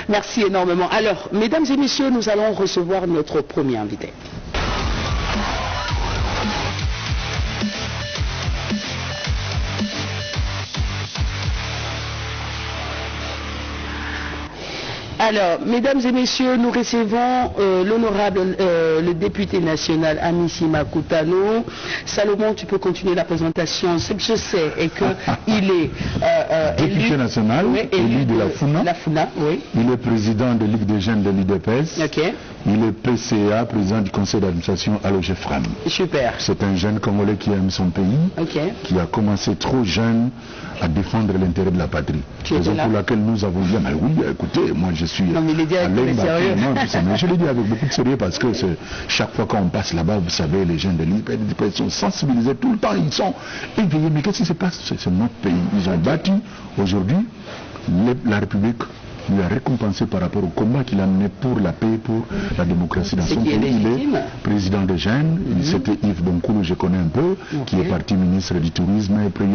Merci énormément. Alors, mesdames et messieurs, nous allons recevoir notre premier invité. Alors, mesdames et messieurs, nous recevons l'honorable, le député national Amici Makutano. Salomon, tu peux continuer la présentation. Ce que je sais est qu'il est député national, oui, élu de la FUNA. La FUNA, oui. Il est président de Ligue des jeunes de l'UDPS. Okay. Il est PCA, président du conseil d'administration à l'OGFRAM. Super. C'est un jeune Congolais qui aime son pays, qui a commencé trop jeune à défendre l'intérêt de la patrie. Raison pour laquelle nous avons dit, mais oui, écoutez, moi je suis... Non, mais il est dit avec beaucoup de sérieux. Mais je l'ai dit avec beaucoup de sérieux parce que chaque fois qu'on passe là-bas, vous savez, les jeunes de l'UDPS sont sensibilisés tout le temps, ils sont éveillés. Mais qu'est-ce qui se passe? C'est notre pays. Ils ont bâti aujourd'hui la République. Lui a récompensé par rapport au combat qu'il a mené pour la paix, pour la démocratie dans son pays. Il est président des jeunes, c'était Yves Bonkoulou, je connais un peu, qui est parti ministre du tourisme, et puis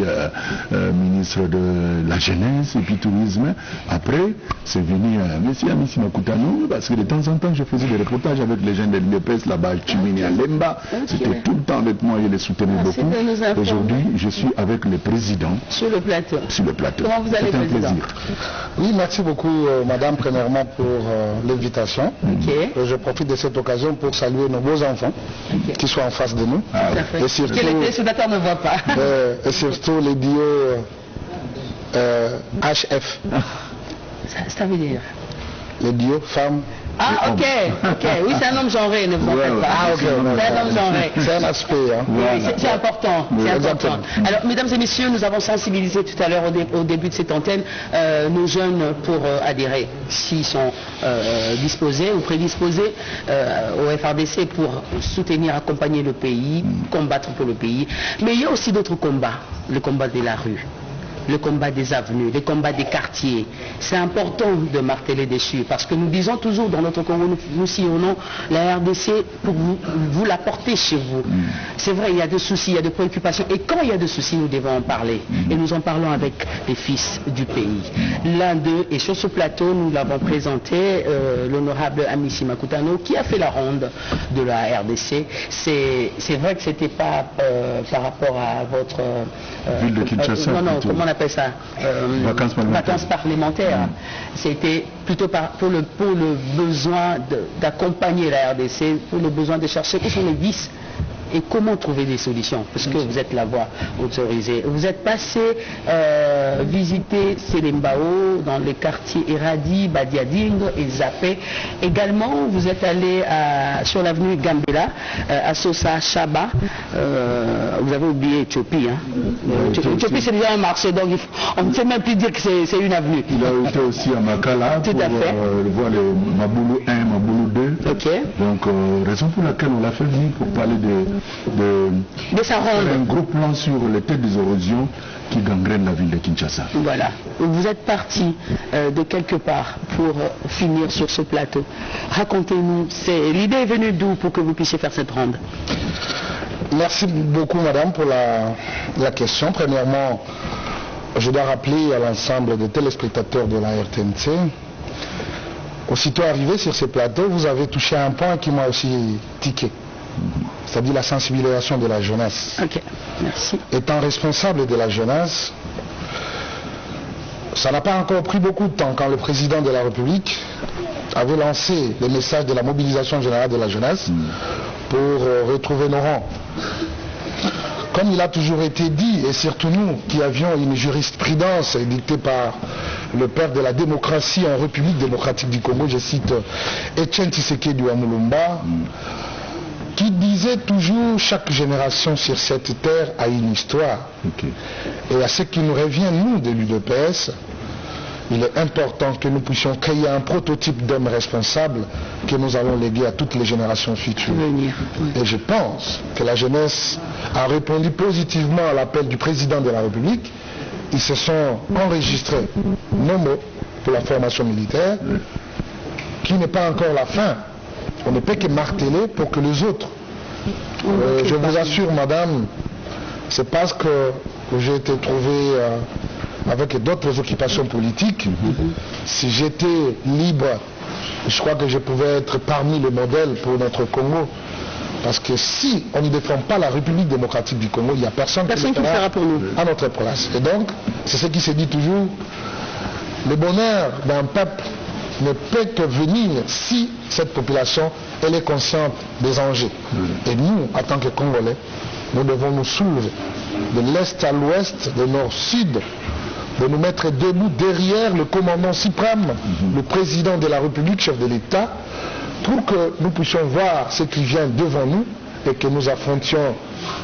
ministre de la jeunesse et puis tourisme. Après, c'est venu M. Amici Makutano, parce que de temps en temps, je faisais des reportages avec les jeunes de l'UDPS là-bas, Chimini à Lemba. C'était tout le temps avec moi, il les soutenait beaucoup. Aujourd'hui, je suis avec le président. Sur le plateau. Sur le plateau. Comment vous allez, président? C'est un plaisir. Oui, merci beaucoup. Madame, premièrement pour l'invitation. Je profite de cette occasion pour saluer nos beaux enfants qui sont en face de nous. Et surtout, que les téléspectateurs ne voient pas. Et surtout les dios HF. Ça veut dire les dios femmes. Ah, ok, oui, c'est un homme genré, ne vous en faites pas. Ah, ok, c'est un homme genré. C'est un aspect. Hein. Oui, c'est important. C'est important. Alors, mesdames et messieurs, nous avons sensibilisé tout à l'heure au début de cette antenne nos jeunes pour adhérer, s'ils sont disposés ou prédisposés au FRDC pour soutenir, accompagner le pays, combattre pour le pays. Mais il y a aussi d'autres combats, le combat de la rue, le combat des avenues, le combat des quartiers. C'est important de marteler dessus parce que nous disons toujours dans notre Congo, nous sillonnons la RDC pour vous la porter chez vous. C'est vrai, il y a des soucis, il y a des préoccupations. Et quand il y a des soucis, nous devons en parler. Et nous en parlons avec les fils du pays. L'un d'eux, et sur ce plateau, nous l'avons présenté, l'honorable Amici Makutano, qui a fait la ronde de la RDC. C'est vrai que c'était pas par rapport à votre... ville de Kinshasa. Non, comment on appelle ça, vacances parlementaires. C'était plutôt pour le besoin d'accompagner la RDC, pour le besoin de chercher quels sont les vices et comment trouver des solutions, parce que vous êtes la voie autorisée. Vous êtes passé visiter Selembao dans les quartiers Eradi, Badiadingo et Zapé. Également, vous êtes allé sur l'avenue Gambela, à Sosa Chaba. Vous avez oublié Éthiopie. Éthiopie, c'est déjà un marché, donc on ne sait même plus dire que c'est une avenue. Il a été aussi à Makala pour voir le Maboulou 1, Maboulou 2. Donc, raison pour laquelle on l'a fait venir pour parler de sa ronde. Un gros plan sur les têtes des érosions qui gangrènent la ville de Kinshasa. Voilà. Vous êtes parti de quelque part pour finir sur ce plateau. Racontez-nous, l'idée est venue d'où pour que vous puissiez faire cette ronde? Merci beaucoup, madame, pour la question. Premièrement, je dois rappeler à l'ensemble des téléspectateurs de la RTNC, aussitôt arrivé sur ce plateau, vous avez touché un point qui m'a aussi tiqué. C'est-à-dire la sensibilisation de la jeunesse. Ok, merci. Étant responsable de la jeunesse, ça n'a pas encore pris beaucoup de temps quand le président de la République avait lancé le message de la mobilisation générale de la jeunesse pour retrouver nos rangs. Comme il a toujours été dit, et surtout nous qui avions une jurisprudence dictée par le père de la démocratie en République démocratique du Congo, je cite Etienne Tshisekedi Mulumba, qui disait toujours chaque génération sur cette terre a une histoire. Et à ce qui nous revient, nous, de l'UDPS, il est important que nous puissions créer un prototype d'homme responsable que nous allons léguer à toutes les générations futures. Et je pense que la jeunesse a répondu positivement à l'appel du président de la République. Ils se sont enregistrés nos mots pour la formation militaire, qui n'est pas encore la fin. On ne peut que marteler pour que les autres. Je vous assure, madame, c'est parce que j'ai été trouvé avec d'autres occupations politiques. Si j'étais libre, je crois que je pouvais être parmi les modèles pour notre Congo. Parce que si on ne défend pas la République démocratique du Congo, il n'y a personne qui le fera pour nous à notre place. Et donc, c'est ce qui se dit toujours, le bonheur d'un peuple ne peut que venir si cette population elle est consciente des enjeux. Et nous, en tant que Congolais, nous devons nous soulever de l'Est à l'Ouest, de nord sud, de nous mettre debout derrière le commandant suprême, le président de la République, chef de l'État, pour que nous puissions voir ce qui vient devant nous et que nous affrontions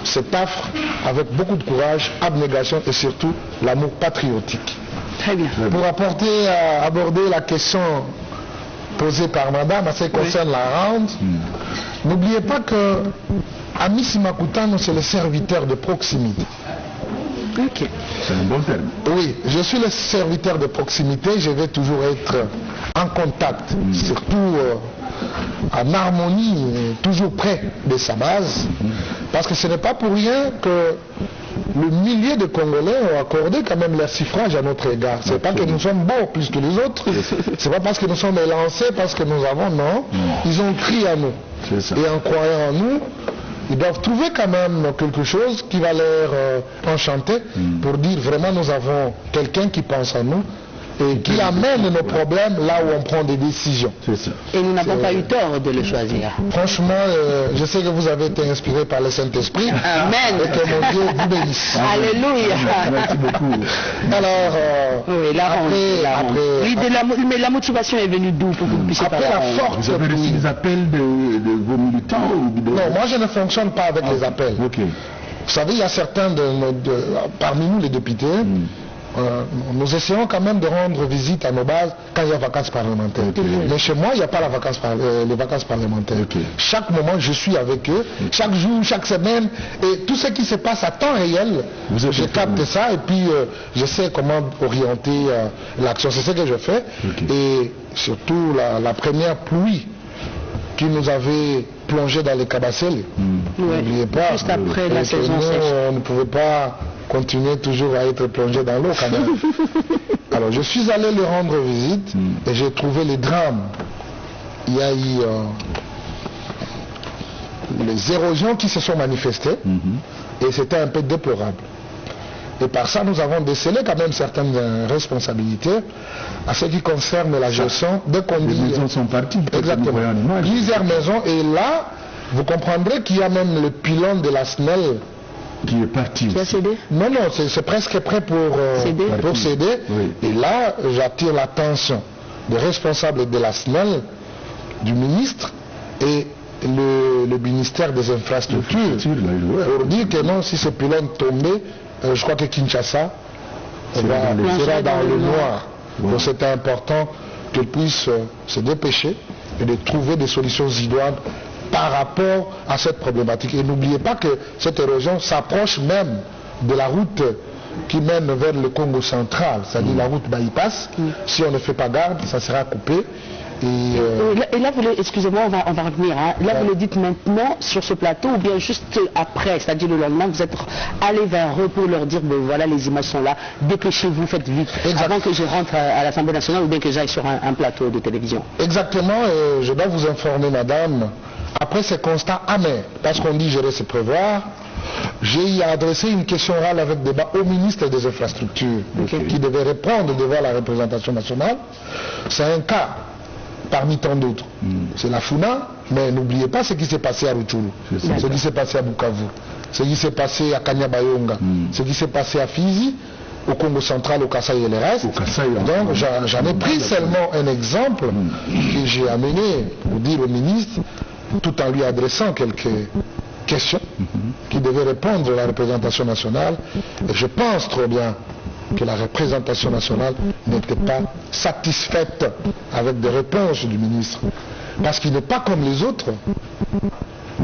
cet affre avec beaucoup de courage, abnégation et surtout l'amour patriotique. Très bien. Pour aborder la question posée par madame, en ce qui concerne la rente, n'oubliez pas que Amici Makutano, c'est le serviteur de proximité. Ok. C'est un bon terme. Oui, je suis le serviteur de proximité, je vais toujours être en contact, surtout en harmonie, toujours près de sa base, parce que ce n'est pas pour rien que le millier de Congolais ont accordé quand même leur suffrage à notre égard. C'est pas que nous sommes bons plus que les autres, c'est pas parce que nous sommes élancés, parce que nous avons, non, ils ont crié à nous. Et en croyant en nous, ils doivent trouver quand même quelque chose qui va leur enchanter pour dire vraiment nous avons quelqu'un qui pense à nous et qui amène nos problèmes là où on prend des décisions. Et nous n'avons pas eu tort de le choisir. Franchement, je sais que vous avez été inspiré par le Saint-Esprit. Amen. Et que mon Dieu vous bénisse. Alléluia. Merci beaucoup. Alors, oui, mais la motivation est venue d'où pour que vous puissiez après la forte... Vous avez reçu des appels de vos militants ou de... Non, moi je ne fonctionne pas avec les appels. Ok. Vous savez, il y a certains parmi nous les députés, nous essayons quand même de rendre visite à nos bases quand il y a vacances parlementaires. Mais chez moi, il n'y a pas les vacances parlementaires. Chaque moment, je suis avec eux, chaque jour, chaque semaine, et tout ce qui se passe à temps réel, je capte ça et puis je sais comment orienter l'action. C'est ce que je fais. Et surtout la première pluie qui nous avait plongé dans les Kabasele. N'oubliez pas, juste après la saison sèche. On ne pouvait pas continuer toujours à être plongé dans l'eau quand même. Alors je suis allé lui rendre visite et j'ai trouvé les drames. Il y a eu les érosions qui se sont manifestées et c'était un peu déplorable. Et par ça, nous avons décelé quand même certaines responsabilités à ce qui concerne la gestion de conduire. Les maisons sont parties. Exactement. Plusieurs maisons. Et là, vous comprendrez qu'il y a même le pilon de la SNEL qui est parti. Qui a cédé? Non, non, c'est presque prêt pour céder. Oui. Et là, j'attire l'attention des responsables de la SNEL, du ministre et le ministère des Infrastructures pour dire que non, si ce pylône tombait, je crois que Kinshasa sera dans le noir. Donc c'était important qu'ils puissent se dépêcher et de trouver des solutions idoines par rapport à cette problématique. Et n'oubliez pas que cette érosion s'approche même de la route qui mène vers le Congo central, c'est-à-dire la route bypass. Si on ne fait pas garde, ça sera coupé. Et là, excusez-moi, on va revenir. Hein. Là, vous le dites maintenant sur ce plateau ou bien juste après, c'est-à-dire le lendemain, vous êtes allé vers eux pour leur dire, ben, voilà, les images sont là, dépêchez-vous, faites vite, avant que je rentre à l'Assemblée nationale ou bien que j'aille sur un plateau de télévision. Exactement, je dois vous informer, madame, après ce constat amer, parce qu'on dit gérer c'est prévoir, j'ai adressé une question orale avec débat au ministre des Infrastructures, qui devait répondre devant la représentation nationale. C'est un cas parmi tant d'autres. C'est la FUNA, mais n'oubliez pas ce qui s'est passé à Rutshuru, ce qui s'est passé à Bukavu, ce qui s'est passé à Kanyabayonga, ce qui s'est passé à Fizi, au Congo central, au Kasaï et le reste. Donc j'en ai pris seulement un exemple que j'ai amené pour dire au ministre, tout en lui adressant quelques questions qui devaient répondre à la représentation nationale. Et je pense trop bien que la représentation nationale n'était pas satisfaite avec des réponses du ministre. Parce qu'il n'est pas comme les autres.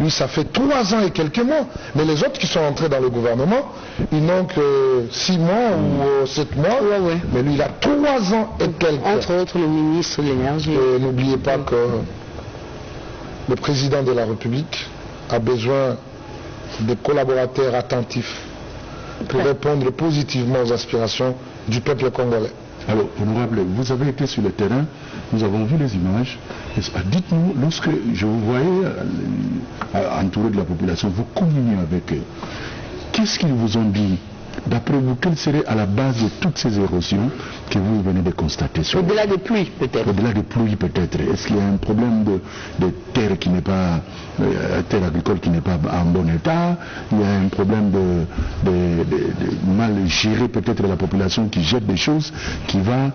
Lui, ça fait 3 ans et quelques mois. Mais les autres qui sont entrés dans le gouvernement, ils n'ont que 6 mois ou 7 mois. Mais lui, il a 3 ans et quelques. Entre autres, le ministre de l'Énergie. Et n'oubliez pas que le président de la République a besoin de collaborateurs attentifs pour répondre positivement aux aspirations du peuple congolais. Alors, honorable, vous avez été sur le terrain, nous avons vu les images. Dites-nous, lorsque je vous voyais entouré de la population, vous communiez avec eux. Qu'est-ce qu'ils vous ont dit? D'après vous, quelle serait à la base de toutes ces érosions que vous venez de constater? Au-delà des pluies, peut-être. Au-delà des pluies, peut-être. Est-ce qu'il y a un problème de terre qui n'est pas, terre agricole qui n'est pas en bon état? Il y a un problème de mal géré peut-être de la population qui jette des choses qui va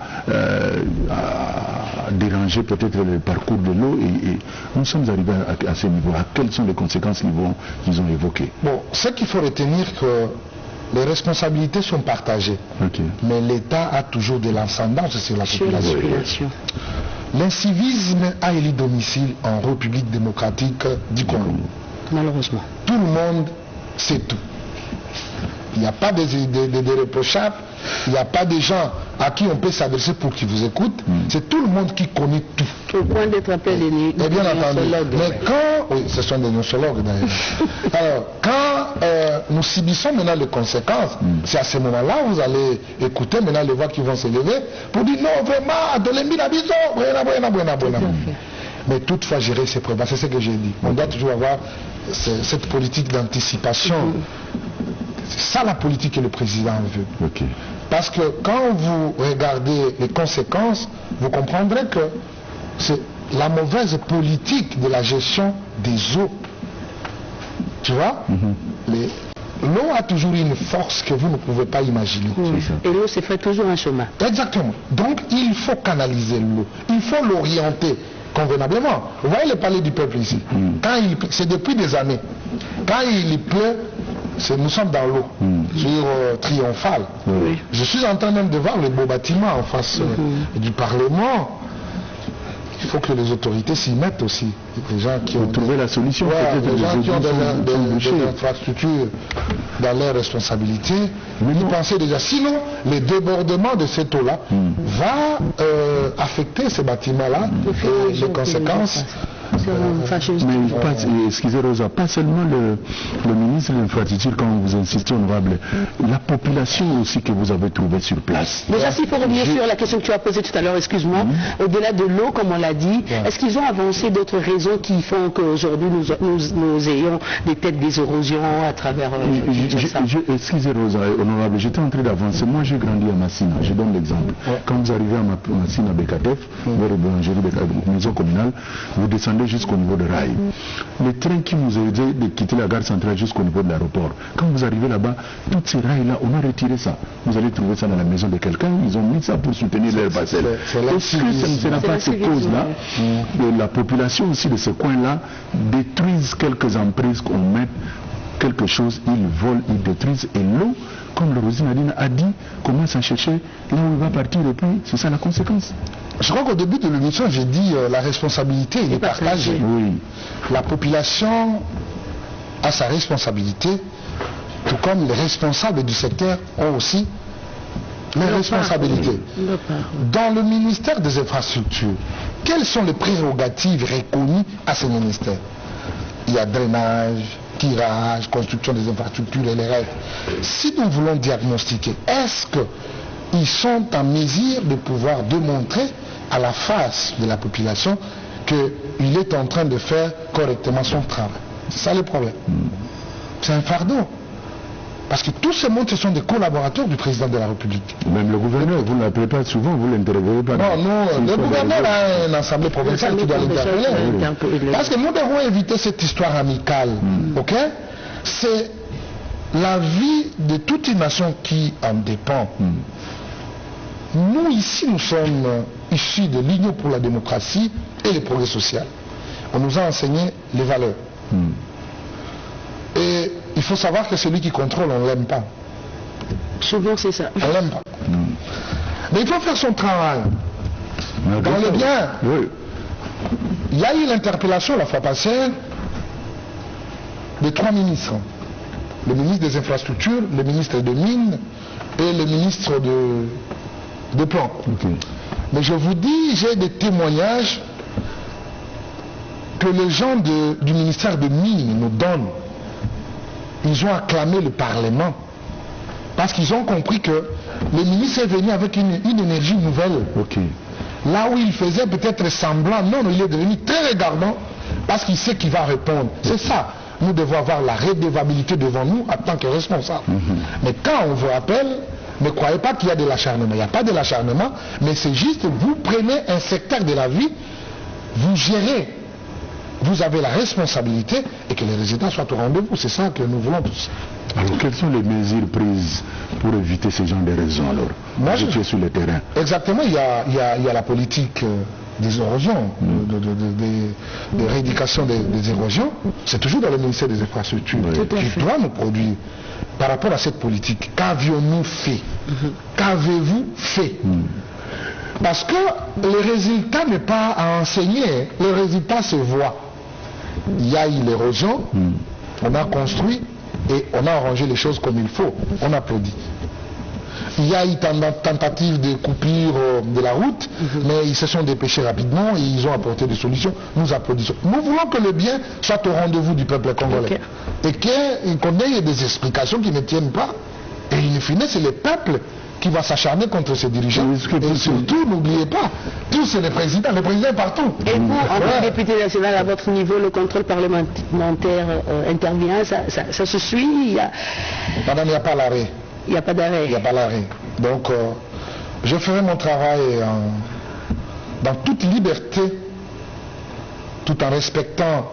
déranger peut-être le parcours de l'eau et nous sommes arrivés à ce niveau. Quelles sont les conséquences qu'ils ont évoquées? Bon, ce qu'il faut retenir que les responsabilités sont partagées, mais l'État a toujours de l'ascendance sur la population. L'incivisme a élu domicile en République démocratique du Congo. Malheureusement. Tout le monde sait tout. Il n'y a pas de reprochables, il n'y a pas de gens à qui on peut s'adresser pour qu'ils vous écoutent. C'est tout le monde qui connaît tout. Au point d'être appelé des bien entendu. Mais quand, oui, ce sont des nosologues d'ailleurs. Alors, quand nous subissons maintenant les conséquences, c'est à ce moment-là vous allez écouter maintenant les voix qui vont se lever pour dire non, vraiment, de l'embinabiso, buena. Mais toutefois, gérer ces problèmes, c'est ce que j'ai dit. On doit toujours avoir cette politique d'anticipation. C'est ça la politique que le président veut. Parce que quand vous regardez les conséquences, vous comprendrez que c'est la mauvaise politique de la gestion des eaux. Tu vois, l'eau a toujours une force que vous ne pouvez pas imaginer. Et l'eau se fait toujours un chemin. Exactement. Donc il faut canaliser l'eau. Il faut l'orienter convenablement. Vous voyez le palais du peuple ici. C'est depuis des années. Quand il pleut, nous sommes dans l'eau, sur Triomphal. Je suis en train même de voir les beaux bâtiments en face du Parlement. Il faut que les autorités s'y mettent aussi. Les gens qui ont trouvé la solution. Les gens qui ont des infrastructures dans leurs responsabilités. Vous pensez déjà, sinon les débordements de cette eau-là va affecter ces bâtiments-là et les conséquences. Mais excusez Rosa, pas seulement le ministre de l'Infrastructure, quand vous insistez, honorable, la population aussi que vous avez trouvée sur place. Déjà, s'il faut revenir sur la question que tu as posée tout à l'heure, excuse-moi, au-delà de l'eau, comme on l'a dit, est-ce qu'ils ont avancé d'autres raisons qui font qu'aujourd'hui nous ayons des têtes des érosions à travers excusez Rosa, honorable, j'étais en train d'avancer. Moi, j'ai grandi à Massina, je donne l'exemple. Quand vous arrivez à Massina, Bekatef, vers la boulangerie de maison communale, vous descendez jusqu'au niveau de Rail. Les trains qui nous aidaient de quitter la gare centrale jusqu'au niveau de l'aéroport, quand vous arrivez là-bas, toutes ces rails-là, on a retiré ça. Vous allez trouver ça dans la maison de quelqu'un, ils ont mis ça pour soutenir leur parcelle. Est-ce que ce n'est pas ces causes-là, de la population aussi de ce coin-là, détruisent quelques emprises qu'on met quelque chose, ils volent, ils détruisent, et l'eau, comme le Rosine Nadine a dit, commence à chercher là où il va partir, et puis c'est ça la conséquence. Je crois qu'au début de l'émission, j'ai dit la responsabilité est partagée. La population a sa responsabilité, tout comme les responsables du secteur ont aussi les responsabilités. Dans le ministère des Infrastructures, quelles sont les prérogatives reconnues à ce ministère? Il y a drainage, tirage, construction des infrastructures et les règles. Si nous voulons diagnostiquer, est-ce qu'ils sont en mesure de pouvoir démontrer à la face de la population qu'il est en train de faire correctement son travail? C'est ça le problème. C'est un fardeau. Parce que tous ces mondes, ce sont des collaborateurs du président de la République. Même le gouverneur, vous ne l'appelez pas souvent, vous ne l'interrogez pas. Non, le gouverneur a une assemblée provinciale qui doit l'interpeller. Parce que nous devons éviter cette histoire amicale. Ok? C'est la vie de toute une nation qui en dépend. Nous, ici, nous sommes issus de l'Union pour la démocratie et le progrès social. On nous a enseigné les valeurs. Et il faut savoir que celui qui contrôle, on ne l'aime pas. Souvent, c'est ça. On ne l'aime pas. Mais il faut faire son travail. Dans le bien. Il y a eu l'interpellation la fois passée de 3 ministres. Le ministre des Infrastructures, le ministre des Mines et le ministre de Plan. Mais je vous dis, j'ai des témoignages que les gens du ministère des Mines nous donnent. Ils ont acclamé le Parlement Parce qu'ils ont compris que le ministre est venu avec une énergie nouvelle. Là où il faisait peut-être semblant, non, il est devenu très regardant parce qu'il sait qu'il va répondre. C'est ça. Nous devons avoir la redevabilité devant nous en tant que responsables. Mais quand on vous rappelle, ne croyez pas qu'il y a de l'acharnement. Il n'y a pas de l'acharnement, mais c'est juste vous prenez un secteur de la vie, vous gérez, vous avez la responsabilité et que les résultats soient au rendez-vous. C'est ça que nous voulons tous. Alors, quelles sont les mesures prises pour éviter ce genre de raisons alors? Moi, je suis sur le terrain. Exactement, il y a la politique des érosions, de rééducation des érosions. C'est toujours dans le ministère des Infrastructures qui doit nous produire. Par rapport à cette politique, qu'avions-nous fait? Qu'avez-vous fait? Parce que le résultat n'est pas à enseigner, le résultat se voit. Il y a eu l'érosion, on a construit et on a arrangé les choses comme il faut, on applaudit. Il y a eu tentative de coupure de la route, mais ils se sont dépêchés rapidement et ils ont apporté des solutions. Nous applaudissons. Nous voulons que le bien soit au rendez-vous du peuple congolais. Et qu'on ait des explications qui ne tiennent pas. Et in fine, c'est le peuple qui va s'acharner contre ses dirigeants. Et surtout, n'oubliez pas, tous c'est le président est partout. Et vous, en tant que député national, à votre niveau, le contrôle parlementaire intervient, ça se suit? Madame, il n'y a pas l'arrêt. Il n'y a pas d'arrêt. Il n'y a pas l'arrêt. Donc, je ferai mon travail dans toute liberté, tout en respectant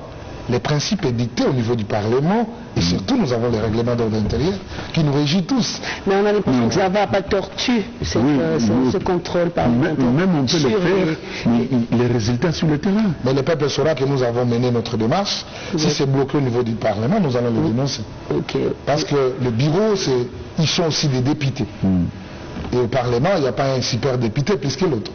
les principes édictés au niveau du Parlement. Et surtout, nous avons les règlements d'ordre intérieur qui nous régissent tous. Mais on a l'impression que ça ne va pas tortuer ce contrôle parlementaire. Même on peut le faire, les résultats sur le terrain. Mais le peuple saura que nous avons mené notre démarche. Si c'est bloqué au niveau du Parlement, nous allons le dénoncer. Parce que le bureau, ils sont aussi des députés. Et au Parlement, il n'y a pas un super député plus que l'autre.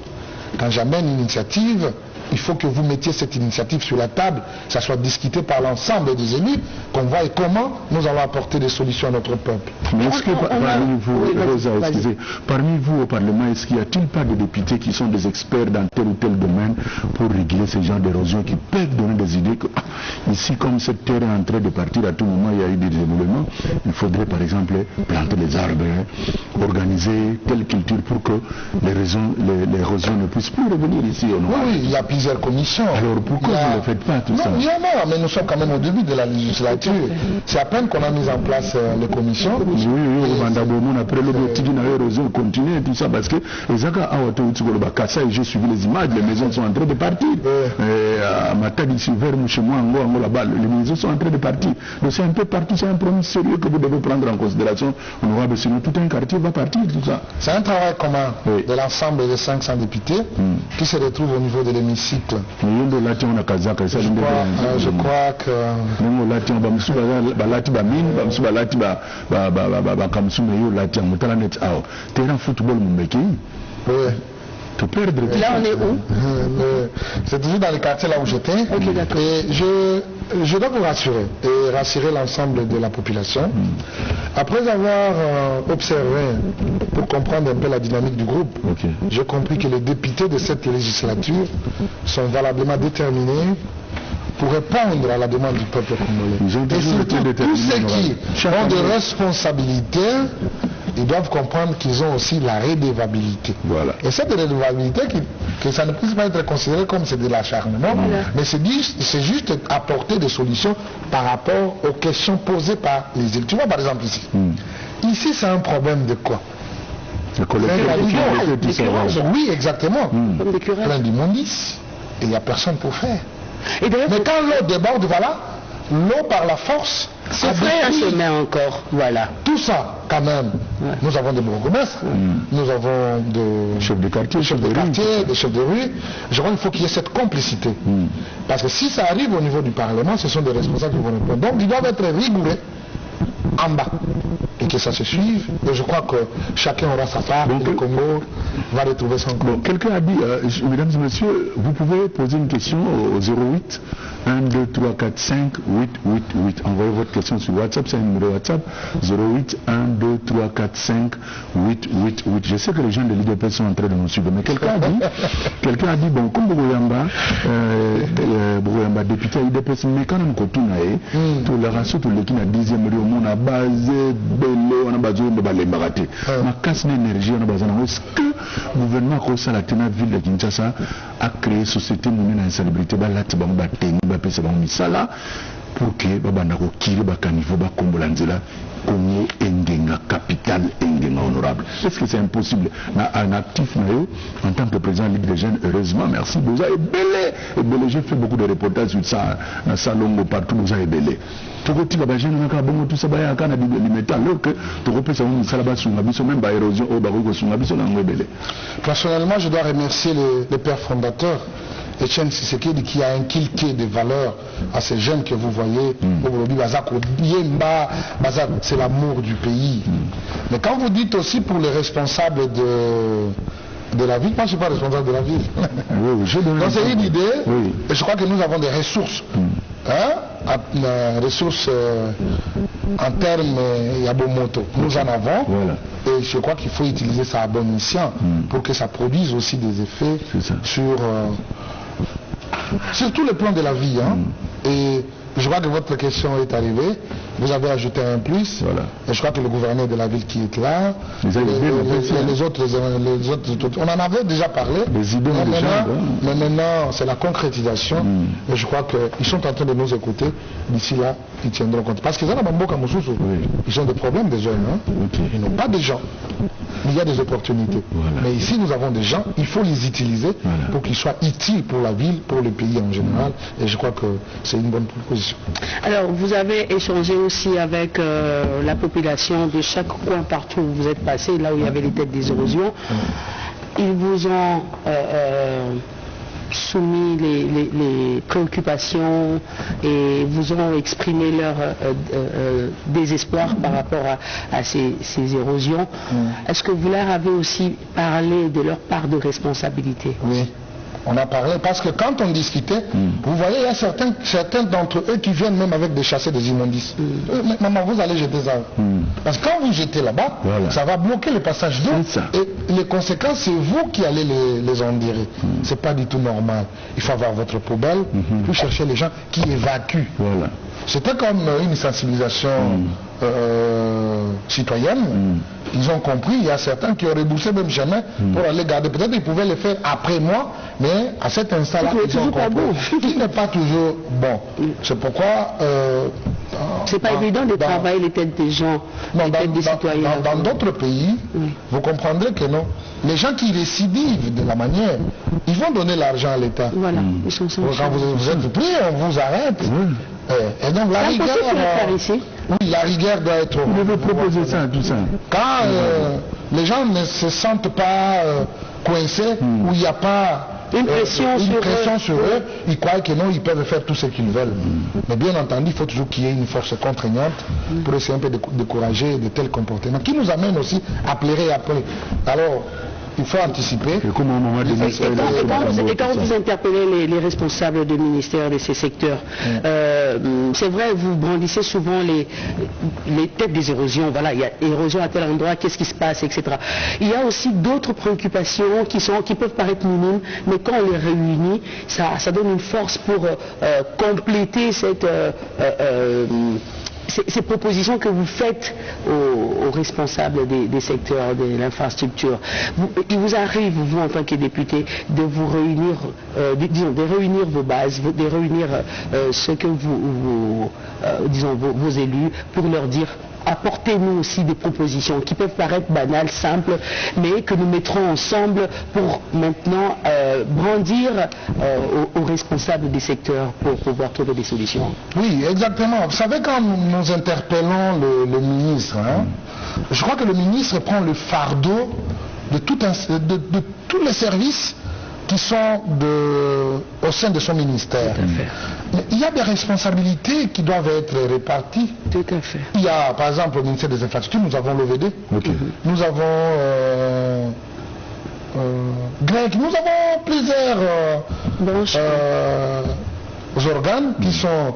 Quand j'amène une initiative, il faut que vous mettiez cette initiative sur la table, que ça soit discuté par l'ensemble des élus, qu'on voie comment nous allons apporter des solutions à notre peuple. Mais est-ce que parmi vous, Rosa, parmi vous au Parlement, est-ce qu'il n'y a-t-il pas de députés qui sont des experts dans tel ou tel domaine pour réguler ce genre d'érosion, qui peuvent donner des idées que ici, comme cette terre est en train de partir à tout moment, il y a eu des évoluements, il faudrait par exemple planter des arbres, organiser telle culture pour que l'érosion ne puisse plus revenir ici au nord. Oui, il y a plusieurs commissions. Alors pourquoi vous ne le faites pas tout ça? Non, il y en a, mais nous sommes quand même au début de la législature. C'est à peine qu'on a mis en place les commissions. Oui, après l'érosion continue et tout ça, parce que j'ai suivi les images, les maisons sont en train de partir. À Matadi, chez moi, là-bas, les maisons sont en train de partir. Donc c'est un peu partout, c'est un problème sérieux que vous devez prendre en considération. On aura sinon tout un quartier va partir, tout ça. C'est un travail commun de l'ensemble des 500 députés qui se retrouvent au niveau de l'hémicycle. Je crois que... Là on est où? C'est toujours dans le quartier là où j'étais. Et je dois vous rassurer et rassurer l'ensemble de la population. Après avoir observé, pour comprendre un peu la dynamique du groupe, j'ai compris que les députés de cette législature sont valablement déterminés pour répondre à la demande du peuple congolais. Et surtout, tous ceux qui ont des responsabilités, ils doivent comprendre qu'ils ont aussi la redevabilité. Et cette redevabilité, que ça ne puisse pas être considéré comme c'est de l'acharnement, mais c'est juste apporter des solutions par rapport aux questions posées par les élus. Tu vois, par exemple ici. Ici, c'est un problème de quoi? Oui, exactement. Plein d'immondices. Et il n'y a personne pour faire. Mais quand l'eau déborde, voilà, l'eau par la force, c'est vrai un chemin encore, voilà. Tout ça, quand même, nous avons des bourgmestres, nous avons des chefs de quartier, des chefs de rue. Je crois qu'il faut qu'il y ait cette complicité. Parce que si ça arrive au niveau du Parlement, ce sont des responsables qui vont répondre. Donc ils doivent être rigoureux en bas. Et que ça se suive. Et je crois que chacun aura sa part. Donc, le Congo va retrouver son compte. Quelqu'un a dit, mesdames et messieurs, vous pouvez poser une question au 08 1, 2, 3, 4, 5, 8, 8, 8. Envoyez votre question sur WhatsApp, c'est un numéro WhatsApp. 08 1, 2, 3, 4, 5, 8, 8, 8. Je sais que les gens de l'IDP sont en train de nous suivre, mais quelqu'un a dit, bon, comme Bogoyamba, député IDP, mais quand même, tout le reste, tout le qui n'a 10e lieu, on a base belé on a besoin de balembaraté ma casse d'énergie on a besoin est-ce que le gouvernement comme ça la tena ville de Kinshasa a créé société monnaie insalubrité ba lati ba bateni ba pesa ba misala pour que babanda ko kiri ba kanivo ba kombola nzela Congo engenga capital engenga honorable. Est-ce que c'est impossible? Un actif en tant que président de la Ligue des Jeunes, heureusement, merci, vous avez belé. Et belé, j'ai fait beaucoup de reportages sur ça, dans le salon, partout, vous avez belé. Tout le monde a bon tout ça, il y a un métal, alors que tout le monde même pas érosion, personnellement, je dois remercier les pères fondateurs. Etienne Tshisekedi qui a inculqué des valeurs à ces jeunes que vous voyez aujourd'hui, c'est l'amour du pays. Mais quand vous dites aussi pour les responsables de la ville, moi je ne suis pas responsable de la ville. Donc c'est une idée, et je crois que nous avons des ressources. Ressources en termes Yabomoto, nous en avons, et je crois qu'il faut utiliser ça à bon escient pour que ça produise aussi des effets sur tous les plans de la vie. Et je crois que votre question est arrivée. Vous avez ajouté un plus. Et je crois que le gouverneur de la ville qui est là, les autres, on en avait déjà parlé. Mais maintenant, c'est la concrétisation. Et je crois qu'ils sont en train de nous écouter. D'ici là, ils tiendront compte. Parce qu'ils ont des problèmes, des jeunes. Ils n'ont pas de gens. Il y a des opportunités. Mais ici, nous avons des gens. Il faut les utiliser pour qu'ils soient utiles pour la ville, pour le pays en général. Et je crois que c'est une bonne proposition. Alors, vous avez échangé aussi avec la population de chaque coin partout où vous êtes passé, là où il y avait les têtes des érosions. Ils vous ont soumis les préoccupations et vous ont exprimé leur désespoir par rapport à ces érosions. Est-ce que vous leur avez aussi parlé de leur part de responsabilité? Oui. On a parlé parce que quand on discutait, vous voyez, il y a certains d'entre eux qui viennent même avec des chassés des immondices. Maman, vous allez jeter ça. Parce que quand vous jetez là-bas, ça va bloquer le passage d'eau. Et les conséquences, c'est vous qui allez les endurer. C'est pas du tout normal. Il faut avoir votre poubelle, puis chercher les gens qui évacuent. C'était comme une sensibilisation citoyenne. Ils ont compris, il y a certains qui auraient boussé même chemin pour aller garder. Peut-être qu'ils pouvaient le faire après moi, mais à cet instant-là, ils ont compris. Qui n'est pas toujours bon. C'est pourquoi... c'est pas évident de travailler les têtes des gens, les têtes des citoyens. Dans d'autres pays, vous comprendrez que non. Les gens qui récidivent de la manière, ils vont donner l'argent à l'État. Voilà, ils sont quand vous êtes pris, on vous arrête. Et donc la rigueur... Oui, la rigueur doit être... Vous devez proposer ça, tout ça. Quand les gens ne se sentent pas coincés, où il n'y a pas une pression sur eux, ils croient que non, ils peuvent faire tout ce qu'ils veulent. Mais bien entendu, il faut toujours qu'il y ait une force contraignante pour essayer un peu de décourager de tels comportements, qui nous amènent aussi à pleurer après. Alors, il faut anticiper. Et quand vous interpellez les responsables du ministère de ces secteurs, c'est vrai, vous brandissez souvent les têtes des érosions. Voilà, il y a érosion à tel endroit, qu'est-ce qui se passe, etc. Il y a aussi d'autres préoccupations qui peuvent paraître minimes, mais quand on les réunit, ça donne une force pour compléter ces propositions que vous faites aux responsables des secteurs de l'infrastructure. Il vous arrive, vous en tant que député, de vous réunir, de réunir vos bases, de réunir ce que vos élus, pour leur dire: apportez-nous aussi des propositions qui peuvent paraître banales, simples, mais que nous mettrons ensemble pour maintenant brandir aux responsables des secteurs pour pouvoir trouver des solutions. Oui, exactement. Vous savez, quand nous interpellons le ministre, je crois que le ministre prend le fardeau de tous les services qui sont au sein de son ministère. Mais il y a des responsabilités qui doivent être réparties. Tout à fait. Il y a, par exemple, au ministère des Infrastructures, nous avons l'OVD, nous avons GREC, nous avons plusieurs organes qui sont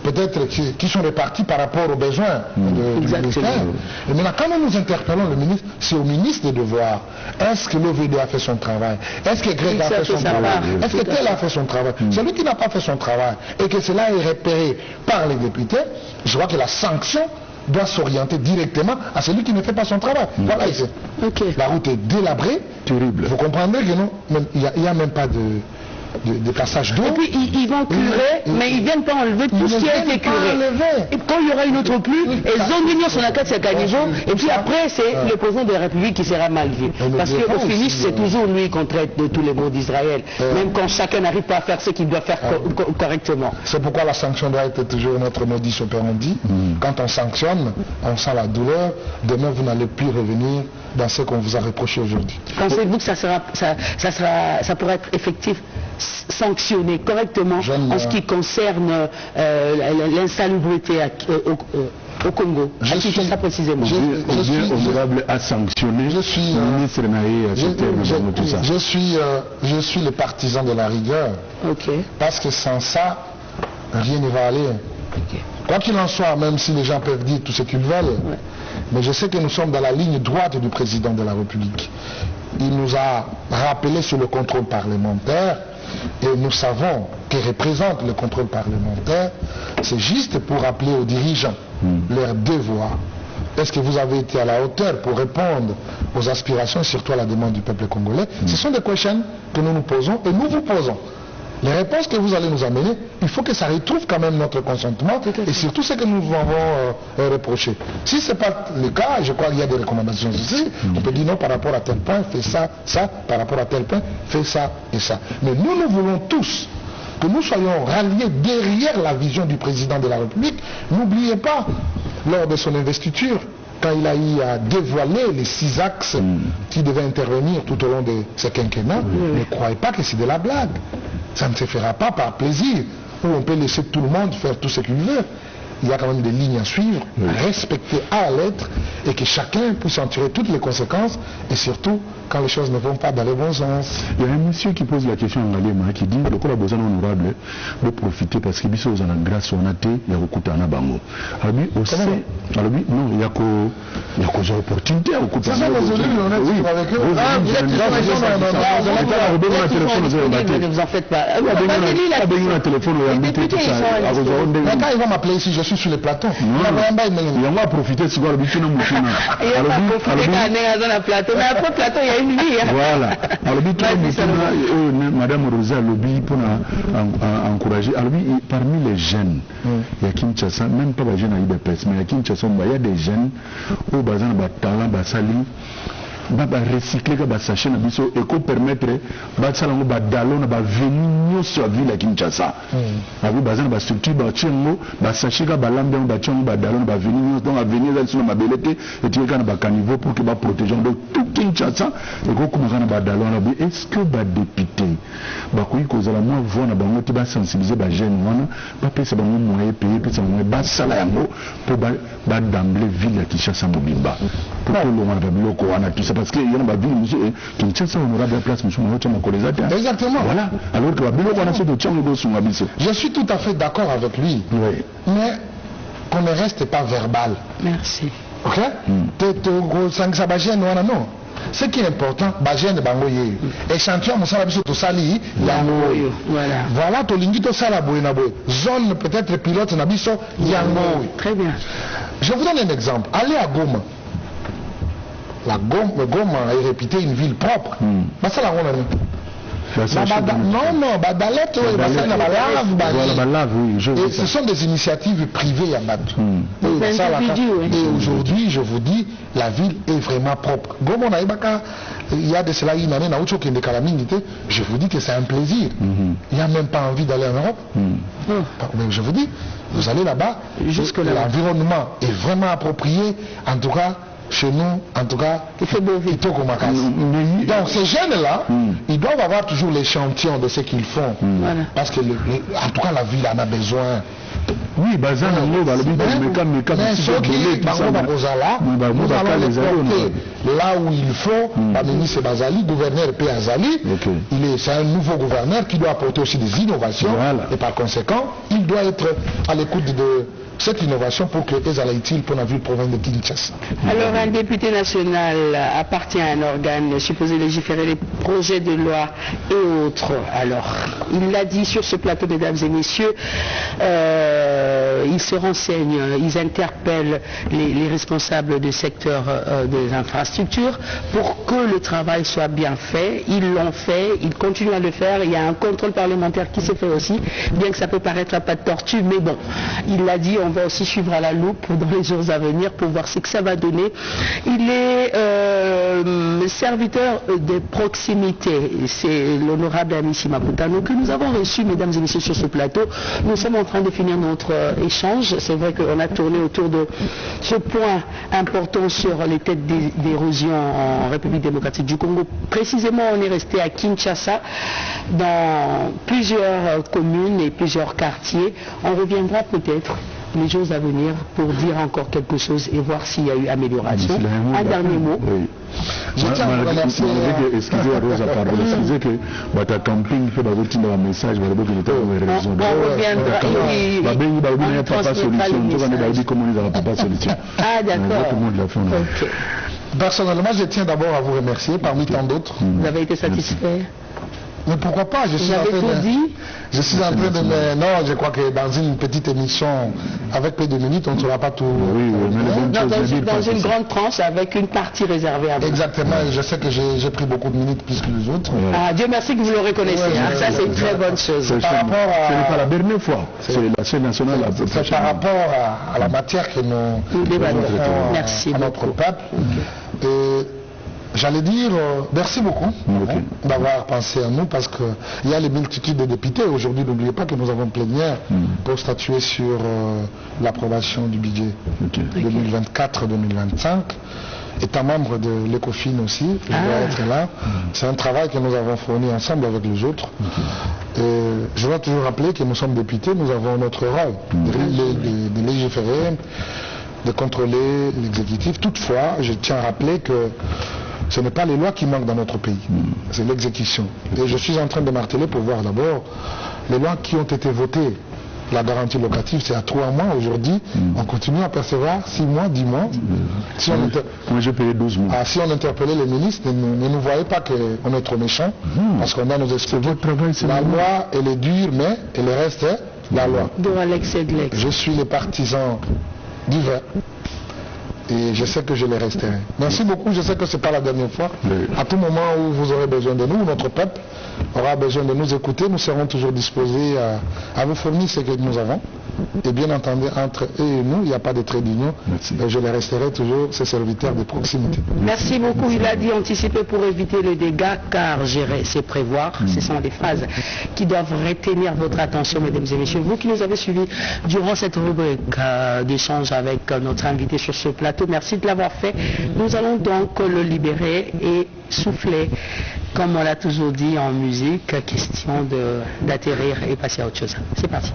peut-être qui sont répartis par rapport aux besoins du ministère. Et maintenant, quand nous interpellons le ministre, c'est au ministre de voir: est-ce que l'OVD a fait son travail? Est-ce que Greg a fait son travail? Est-ce que tel a fait son travail? Celui qui n'a pas fait son travail et que cela est repéré par les députés, je vois que la sanction doit s'orienter directement à celui qui ne fait pas son travail. Voilà, la route est délabrée. Terrible. Vous comprendrez que non, il n'y a même pas de passage d'eau. Et puis ils vont curer, mais ils ne viennent pas enlever tout ce qui a été curé. Et quand il y aura une autre pluie, ils ont mis sur la carte à niveau, et puis après c'est le président de la République qui sera mal vu. Parce qu'au finish, c'est toujours lui qu'on traite de tous les maux d'Israël, même quand chacun n'arrive pas à faire ce qu'il doit faire correctement. C'est pourquoi la sanction doit être toujours notre modus operandi. Quand on sanctionne, on sent la douleur. Demain, vous n'allez plus revenir dans ce qu'on vous a reproché aujourd'hui. Pensez-vous que ça pourrait être effectif, sanctionné correctement en ce qui concerne l'insalubrité au Congo? Je suis ça précisément. Je suis honorable à sanctionner. Je suis ministre je suis le partisan de la rigueur. Parce que sans ça, rien ne va aller. Quoi qu'il en soit, même si les gens peuvent dire tout ce qu'ils veulent, mais je sais que nous sommes dans la ligne droite du président de la République. Il nous a rappelé sur le contrôle parlementaire, et nous savons que représente le contrôle parlementaire. C'est juste pour rappeler aux dirigeants leur devoir. Est-ce que vous avez été à la hauteur pour répondre aux aspirations, surtout à la demande du peuple congolais? Ce sont des questions que nous nous posons et nous vous posons. Les réponses que vous allez nous amener, il faut que ça retrouve quand même notre consentement et surtout ce que nous vous avons reproché. Si ce n'est pas le cas, je crois qu'il y a des recommandations aussi, on peut dire non par rapport à tel point, fais ça, ça, par rapport à tel point, fais ça et ça. Mais nous voulons tous que nous soyons ralliés derrière la vision du président de la République. N'oubliez pas, lors de son investiture, quand il a eu à dévoiler les 6 axes qui devaient intervenir tout au long de ce quinquennat, ne croyez pas que c'est de la blague. Ça ne se fera pas par plaisir, où on peut laisser tout le monde faire tout ce qu'il veut. Il y a quand même des lignes à suivre, à respecter à la lettre, et que chacun puisse en tirer toutes les conséquences, et surtout quand les choses ne vont pas dans le bon sens. Il y a un monsieur qui pose la question à Ngalema, qui dit le collaborateur honorable de profiter parce que biso aux grâce on a été il y a beaucoup de bango. Alors lui aussi, alors lui non il y a que opportunité au coup de ça aujourd'hui on est avec eux. Ne vous en faites pas. Quand il va m'appeler ici, je suis sur le plateau. Il va profiter sur le but de mon chemin. Il va profiter dans le plateau. Mais après le plateau, il y a une vie. Voilà. Alors, Madame Rosa Lobi pour encourager. Alors, parmi les jeunes, il y a Kinshasa, même pas les jeunes à IDPS, mais il y a Kinshasa, il y a des jeunes où ils ont talent, basali. Ba recycler ka ba sachet na biso et ko permettre ba salango ba dalona ba venir sur ville à Kinshasa. Avec bazana ba structure ba tchengo ba sachet ka ba lambe ba tchengo ba dalona ba venir donc à venir dans sur ma belete et tu kana ba caniveau pour que ba protéger donc tout Kinshasa et ko kuma kana ba dalona bi est-ce que ba député ba ko ikozala moi voir na bango ti ba sensibiliser ba jeune wana ba pesa bango moyen payer pesa moyen ba sala yango pour ba d'emblée ville à Kinshasa mobimba pour que l'on va biloko wana tout ça parce qu'il y a une ville monsieur Kinshasa honorable place monsieur Mohamed Makolezate. Exactement. Voilà. Alors que la biloko wana c'est de tchango sur biso. Je suis tout à fait d'accord avec lui. Oui. Mais qu'on ne reste pas verbal. Merci. OK? Non. Ce qui est important, Bajen de Bangoye. Échantillon, Moussala Biso Tosali, Yangoy. Voilà, Tolingi Tosala Boyenaboy. Zone peut-être pilote Nabiso, Yangoy. Très bien. Je vous donne un exemple. Allez à Goma. La Goma est réputée une ville propre. Ça, la non, Badalette, et ce sont des initiatives privées à battre. Et aujourd'hui, je vous dis, la ville est vraiment propre. Il y a de cela une année, je vous dis que c'est un plaisir. Il n'y a même pas envie d'aller en Europe. Mais je vous dis, vous allez là-bas, l'environnement est vraiment approprié, en tout cas. Chez nous, en tout cas, il fait beau vite. Donc ces jeunes-là, ils doivent avoir toujours l'échantillon de ce qu'ils font. Parce que, en tout cas, la ville en a besoin. Oui, mais ceux qui nous allons les porter là où il faut, par le ministre Bazali, gouverneur P. Azali, c'est un nouveau gouverneur qui doit apporter aussi des innovations. Et par conséquent, il doit être à l'écoute de cette innovation pour que les soit utile pour la ville province de Kinshasa. Alors un député national appartient à un organe supposé légiférer les projets de loi et autres. Alors il l'a dit sur ce plateau, mesdames et messieurs, ils se renseignent, ils interpellent les responsables du secteur des infrastructures pour que le travail soit bien fait. Ils l'ont fait, ils continuent à le faire. Il y a un contrôle parlementaire qui se fait aussi, bien que ça peut paraître un pas de tortue, mais bon, il l'a dit, on va aussi suivre à la loupe dans les jours à venir pour voir ce que ça va donner. Il est serviteur de proximité, c'est l'honorable Amici Maputano que nous avons reçu, mesdames et messieurs, sur ce plateau. Nous sommes en train de finir notre échange. C'est vrai qu'on a tourné autour de ce point important sur les têtes d'érosion en République démocratique du Congo. Précisément, on est resté à Kinshasa, dans plusieurs communes et plusieurs quartiers. On reviendra peut-être les jours à venir pour dire encore quelque chose et voir s'il y a eu amélioration. Un dernier mot. Oui. Je tiens à vous remercier. Excusez Rosa, pardon. Excusez que votre camping fait dans votre message, vous avez raison. On reviendra. Il n'y a pas de solution. Ah d'accord. Personnellement, je tiens d'abord à vous remercier parmi tant d'autres. Vous avez été satisfait? Mais pourquoi pas? Je suis en train de... Non, je crois que dans une petite émission, avec peu de minutes, on ne saura pas tout. Oui, mais dans une grande tranche, avec une partie réservée à vous. Exactement, je sais que j'ai pris beaucoup de minutes plus que les autres. Ah, Dieu merci que vous le reconnaissez. Ça, c'est une très bonne chose. Ce n'est pas la dernière fois. C'est la chaîne nationale. C'est par rapport à la matière que nous débattons à notre peuple. J'allais dire merci beaucoup d'avoir pensé à nous, parce qu'il y a les multitudes de députés. Aujourd'hui, n'oubliez pas que nous avons plénière pour statuer sur l'approbation du budget 2024-2025. Étant membre de l'ECOFIN aussi, je dois être là. C'est un travail que nous avons fourni ensemble avec les autres. Et je dois toujours rappeler que nous sommes députés, nous avons notre rôle de légiférer, de contrôler l'exécutif. Toutefois, je tiens à rappeler que ce n'est pas les lois qui manquent dans notre pays, c'est l'exécution. Et je suis en train de marteler pour voir d'abord les lois qui ont été votées. La garantie locative, c'est à 3 mois. Aujourd'hui, on continue à percevoir 6 mois, 10 mois. Si moi, j'ai payé 12 mois. Si on interpellait les ministres, ne nous voyez pas qu'on est trop méchants, parce qu'on a nos excuses. La loi, elle est dure, mais elle reste la loi. Je suis le partisan du vin. Et je sais que je les resterai. Merci beaucoup, je sais que ce n'est pas la dernière fois. À tout moment où vous aurez besoin de nous, notre peuple aura besoin de nous écouter, nous serons toujours disposés à vous fournir ce que nous avons. Et bien entendu, entre eux et nous, il n'y a pas de trait d'union. Je les resterai toujours ces serviteurs de proximité. Merci beaucoup. Il a dit anticiper pour éviter le dégât, car gérer, c'est prévoir. Ce sont des phrases qui doivent retenir votre attention, mesdames et messieurs. Vous qui nous avez suivis durant cette rubrique d'échange avec notre invité sur ce plateau, merci de l'avoir fait. Nous allons donc le libérer et souffler, comme on l'a toujours dit en musique, question d'atterrir et passer à autre chose. C'est parti.